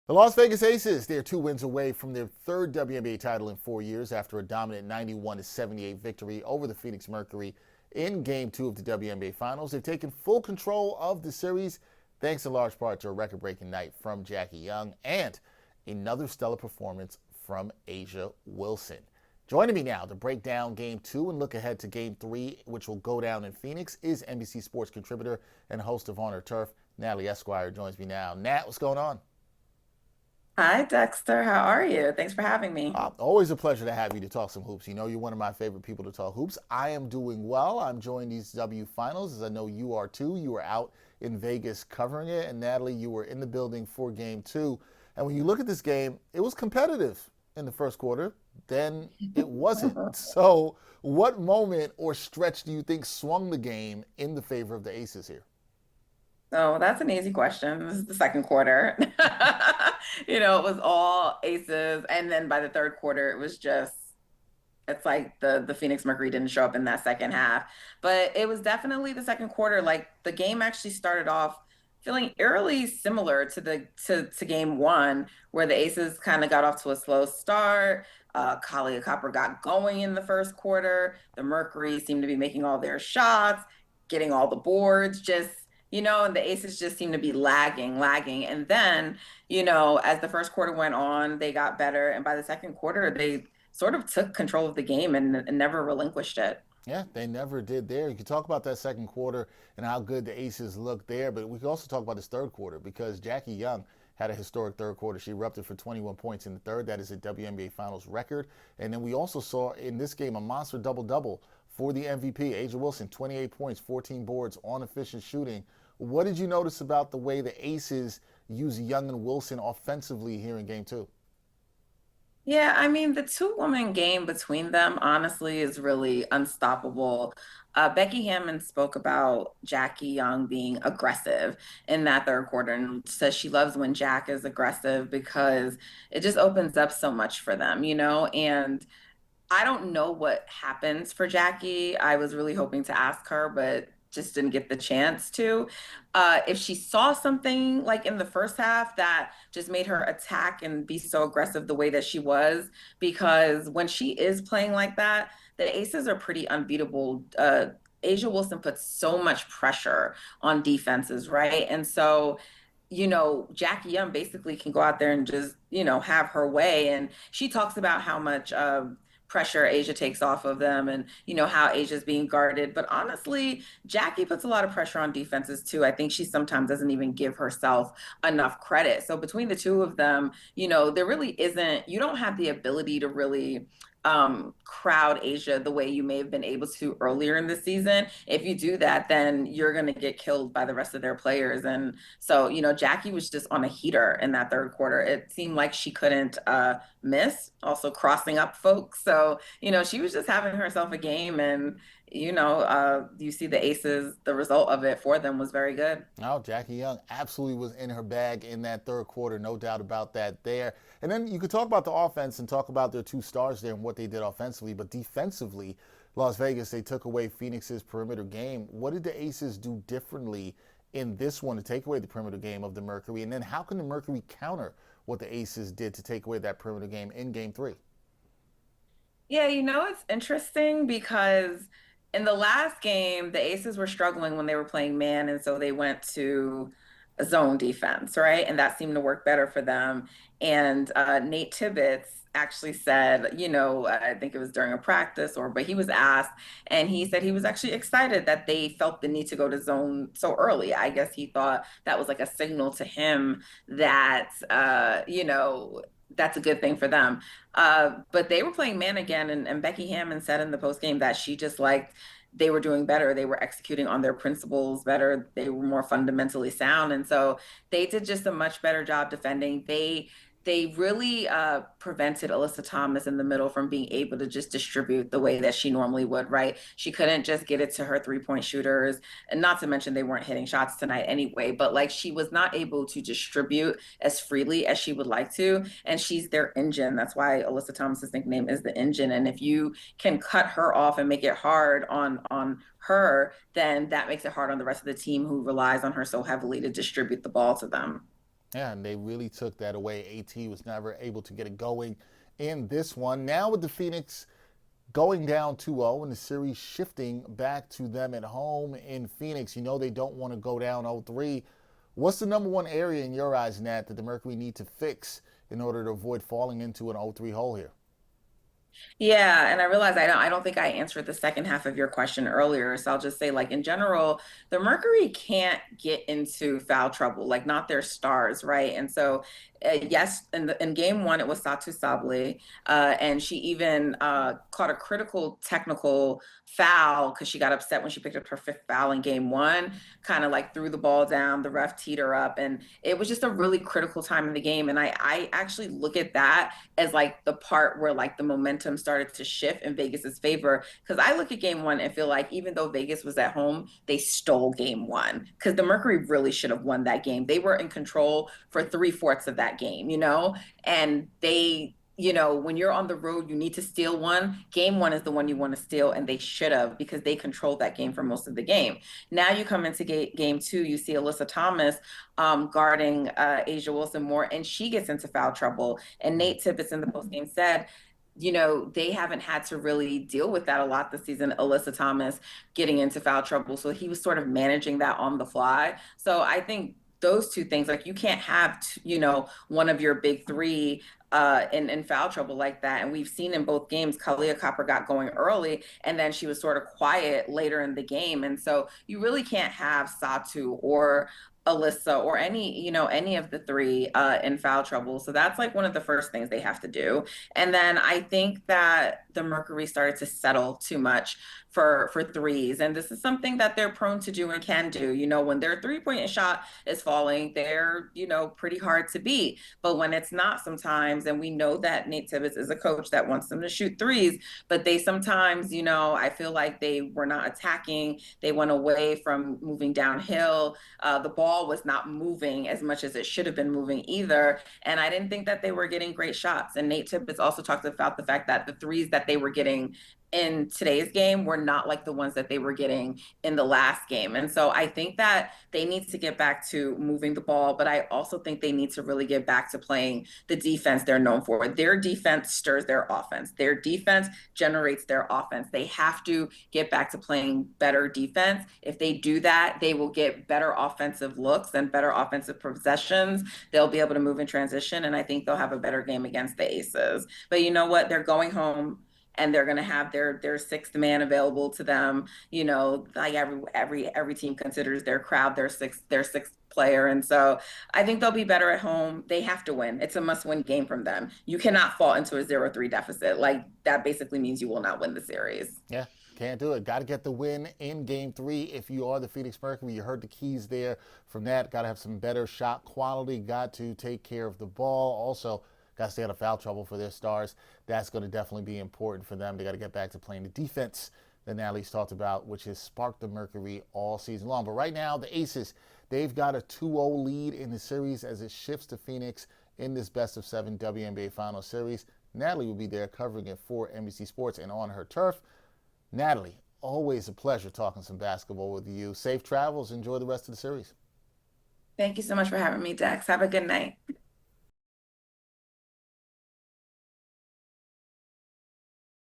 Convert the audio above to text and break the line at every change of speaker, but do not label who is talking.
The Las Vegas Aces, they're 2 wins away from their third WNBA title in 4 years after a dominant 91-78 victory over the Phoenix Mercury in Game 2 of the WNBA Finals. They've taken full control of the series thanks in large part to a record-breaking night from Jackie Young and another stellar performance from A'ja Wilson. Joining me now to break down Game 2 and look ahead to Game 3, which will go down in Phoenix, is NBC Sports contributor and host of On Her Turf, Natalie Esquire joins me now. Nat, what's going on?
Hi, Dexter. How are you? Thanks for having me.
Always a pleasure to have you to talk some hoops. You know, you're one of my favorite people to talk hoops. I am doing well. I'm enjoying these W finals, as I know you are too. You were out in Vegas covering it, and Natalie, you were in the building for Game 2. And when you look at this game, it was competitive in the first quarter. Then it wasn't. So, what moment or stretch do you think swung the game in the favor of the Aces here?
So that's an easy question. This is the second quarter. It was all aces. And then by the third quarter, it's like the Phoenix Mercury didn't show up in that second half. But it was definitely the second quarter. Like the game actually started off feeling eerily similar to game one, where the Aces kind of got off to a slow start. Kalia Copper got going in the first quarter. The Mercury seemed to be making all their shots, getting all the boards, and the Aces just seemed to be lagging. And then, as the first quarter went on, they got better. And by the second quarter, they sort of took control of the game and never relinquished it.
Yeah, they never did there. You can talk about that second quarter and how good the Aces looked there, but we can also talk about this third quarter because Jackie Young had a historic third quarter. She erupted for 21 points in the third. That is a WNBA Finals record. And then we also saw in this game a monster double-double for the MVP, A'ja Wilson, 28 points, 14 boards on efficient shooting. What did you notice about the way the Aces use Young and Wilson offensively here in Game 2?
Yeah, I mean, the two-woman game between them, honestly, is really unstoppable. Becky Hammond spoke about Jackie Young being aggressive in that third quarter and says she loves when Jack is aggressive because it just opens up so much for them. And I don't know what happens for Jackie. I was really hoping to ask her, but just didn't get the chance to. If she saw something like in the first half that just made her attack and be so aggressive the way that she was, because when she is playing like that, the Aces are pretty unbeatable. A'ja Wilson puts so much pressure on defenses, right? And so Jackie Young basically can go out there and just, have her way. And she talks about how much pressure A'ja takes off of them and, how Asia's being guarded. But honestly, Jackie puts a lot of pressure on defenses too. I think she sometimes doesn't even give herself enough credit. So between the two of them, there really isn't, you don't have the ability to really crowd A'ja the way you may have been able to earlier in the season. If you do that, then you're going to get killed by the rest of their players. And so, Jackie was just on a heater in that third quarter. It seemed like she couldn't miss, also crossing up folks. So, she was just having herself a game. And, you see the Aces, the result of it for them was very good.
No, Jackie Young absolutely was in her bag in that third quarter, no doubt about that there. And then you could talk about the offense and talk about their two stars there and what they did offensively, but defensively, Las Vegas, they took away Phoenix's perimeter game. What did the Aces do differently in this one to take away the perimeter game of the Mercury? And then how can the Mercury counter what the Aces did to take away that perimeter game in Game 3?
Yeah, it's interesting because in the last game, the Aces were struggling when they were playing man, and so they went to a zone defense, right? And that seemed to work better for them. And Nate Tibbetts actually said, I think it was during a practice but he was asked, and he said he was actually excited that they felt the need to go to zone so early. I guess he thought that was like a signal to him that, that's a good thing for them. But they were playing man again, and Becky Hammond said in the post game that she just liked they were doing better. They were executing on their principles better. They were more fundamentally sound, and so they did just a much better job defending. They really prevented Alyssa Thomas in the middle from being able to just distribute the way that she normally would, right? She couldn't just get it to her three-point shooters, and not to mention they weren't hitting shots tonight anyway, but like she was not able to distribute as freely as she would like to, and she's their engine. That's why Alyssa Thomas's nickname is the engine, and if you can cut her off and make it hard on her, then that makes it hard on the rest of the team who relies on her so heavily to distribute the ball to them.
Yeah, and they really took that away. AT was never able to get it going in this one. Now with the Phoenix going down 2-0 and the series shifting back to them at home in Phoenix, you know they don't want to go down 0-3. What's the number one area in your eyes, Nat, that the Mercury need to fix in order to avoid falling into an 0-3 hole here?
Yeah, and I realized I don't think I answered the second half of your question earlier. So I'll just say like in general, the Mercury can't get into foul trouble, like not their stars, right? And so yes, in game one it was Satu Sabli, and she even caught a critical technical foul because she got upset when she picked up her fifth foul in game one, kind of like threw the ball down, the ref teed her up, and it was just a really critical time in the game. And I actually look at that as like the part where like the momentum started to shift in Vegas's favor. Because I look at game one and feel like even though Vegas was at home, they stole game one because the Mercury really should have won that game. They were in control for three-fourths of that game, and when you're on the road, you need to steal one. Game one is the one you want to steal, and they should have because they controlled that game for most of the game. Now you come into game two, you see Alyssa Thomas guarding Asia Wilson Moore, and she gets into foul trouble. And Nate Tibbetts in the postgame said, they haven't had to really deal with that a lot this season, Alyssa Thomas getting into foul trouble. So he was sort of managing that on the fly. So I think those two things, like you can't have, one of your big three in foul trouble like that. And we've seen in both games, Kalia Copper got going early and then she was sort of quiet later in the game. And so you really can't have Satu or Alyssa or any of the three in foul trouble. So that's like one of the first things they have to do. And then I think that the Mercury started to settle too much for threes. And this is something that they're prone to do and can do. When their three-point shot is falling, they're, pretty hard to beat. But when it's not sometimes, and we know that Nate Tibbetts is a coach that wants them to shoot threes, but they sometimes, I feel like they were not attacking. They went away from moving downhill. The ball was not moving as much as it should have been moving either. And I didn't think that they were getting great shots. And Nate Tibbetts also talked about the fact that the threes that they were getting in today's game were not like the ones that they were getting in the last game. And so I think that they need to get back to moving the ball, but I also think they need to really get back to playing the defense they're known for. Their defense stirs their offense. Their defense generates their offense. They have to get back to playing better defense. If they do that, they will get better offensive looks and better offensive possessions. They'll be able to move in transition, and I think they'll have a better game against the Aces. But you know what? They're going home and they're going to have their sixth man available to them. Like every team considers their crowd their sixth player, and so I think they'll be better at home. They have to win. It's a must-win game from them. You cannot fall into a 0-3 deficit. Like that basically means you will not win the series.
Yeah, can't do it. Got to get the win in game three if you are the Phoenix Mercury. You heard the keys there from that. Got to have some better shot quality. Got to take care of the ball. Also, got to stay out of foul trouble for their stars. That's going to definitely be important for them. They got to get back to playing the defense that Natalie's talked about, which has sparked the Mercury all season long. But right now, the Aces, they've got a 2-0 lead in the series as it shifts to Phoenix in this best-of-7 WNBA Finals series. Natalie will be there covering it for NBC Sports and on her turf. Natalie, always a pleasure talking some basketball with you. Safe travels. Enjoy the rest of the series.
Thank you so much for having me, Dex. Have a good night.